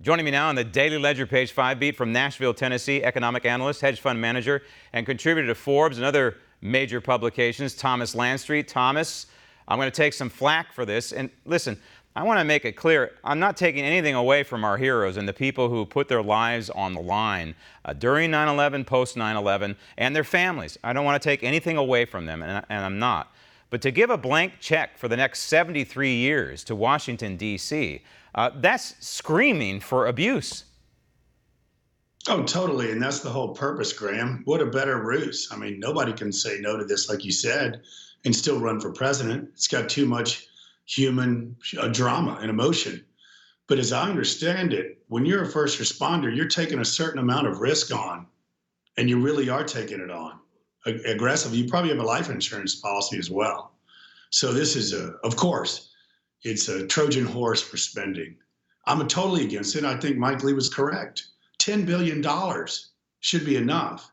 Joining me now on the Daily Ledger Page 5 beat from Nashville, Tennessee, economic analyst, hedge fund manager, and contributor to Forbes and other major publications, Thomas Landstreet. Thomas, I'm going to take some flack for this. And listen, I want to make it clear, I'm not taking anything away from our heroes and the people who put their lives on the line during 9/11, post 9/11, and their families. I don't want to take anything away from them, and I'm not. But to give a blank check for the next 73 years to Washington, D.C., that's screaming for abuse. Oh, totally. And that's the whole purpose, Graham. What a better ruse. I mean, nobody can say no to this, like you said, and still run for president. It's got too much human drama and emotion. But as I understand it, when you're a first responder, you're taking a certain amount of risk on, and you really are taking it on aggressively. You probably have a life insurance policy as well. So this is, of course, it's a Trojan horse for spending. I'm totally against it. I think Mike Lee was correct. $10 billion should be enough,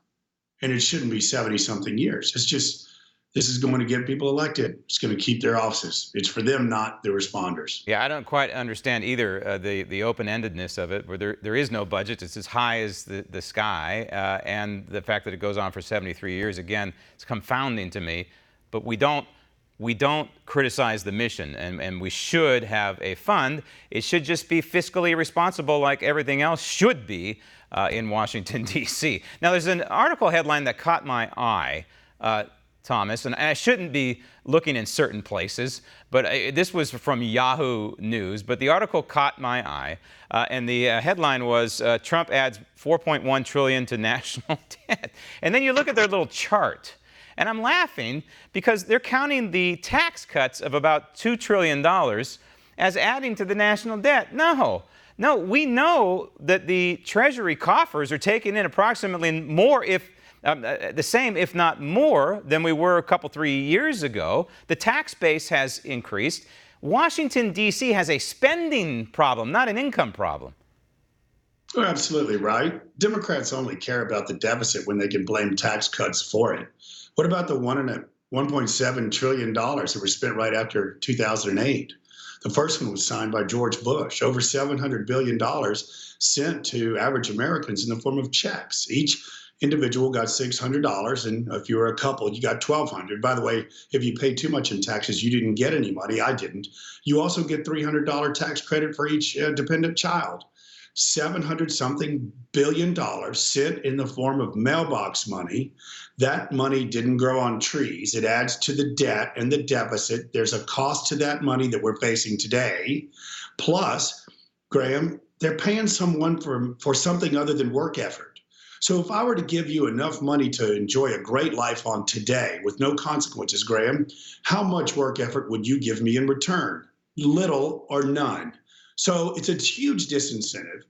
and it shouldn't be 70-something years. It's just, this is going to get people elected. It's going to keep their offices. It's for them, not the responders. Yeah, I don't quite understand either the open-endedness of it, where there is no budget. It's as high as the sky, and the fact that it goes on for 73 years, again, it's confounding to me. But we don't criticize the mission, and we should have a fund. It should just be fiscally responsible like everything else should be in Washington, D.C. Now, there's an article headline that caught my eye, Thomas, and I shouldn't be looking in certain places, but this was from Yahoo News, but the article caught my eye, and the headline was, Trump adds $4.1 trillion to national debt. And then you look at their little chart, and I'm laughing because they're counting the tax cuts of about $2 trillion as adding to the national debt. No, we know that the Treasury coffers are taking in approximately more, the same, if not more, than we were a couple, 3 years ago. The tax base has increased. Washington, D.C. has a spending problem, not an income problem. You're absolutely right. Democrats only care about the deficit when they can blame tax cuts for it. What about the $1.7 trillion that were spent right after 2008? The first one was signed by George Bush. Over $700 billion sent to average Americans in the form of checks. Each individual got $600, and if you were a couple, you got $1,200. By the way, if you paid too much in taxes, you didn't get any money. I didn't. You also get $300 tax credit for each dependent child. $700-something billion sent in the form of mailbox money. That money didn't grow on trees. It adds to the debt and the deficit. There's a cost to that money that we're facing today. Plus, Graham, they're paying someone for something other than work effort. So if I were to give you enough money to enjoy a great life on today with no consequences, Graham, how much work effort would you give me in return? Little or none. So it's a huge disincentive.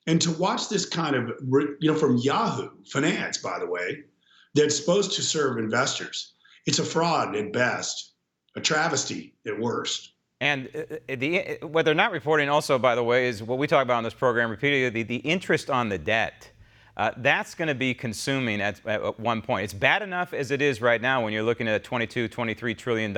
And to watch this kind of, from Yahoo Finance, by the way, that's supposed to serve investors, it's a fraud at best, a travesty at worst. And what they're not reporting also, by the way, is what we talk about on this program repeatedly, the interest on the debt. That's going to be consuming at one point. It's bad enough as it is right now when you're looking at a $23 trillion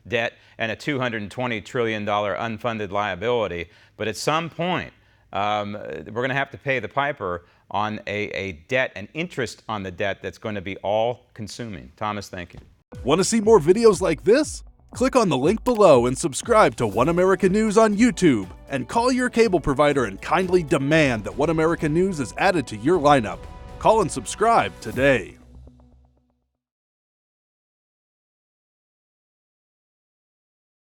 debt and a $220 trillion unfunded liability. But at some point, we're going to have to pay the piper on a debt, an interest on the debt that's going to be all-consuming. Thomas, thank you. Want to see more videos like this? Click on the link below and subscribe to One America News on YouTube, and call your cable provider and kindly demand that One America News is added to your lineup. Call and subscribe today.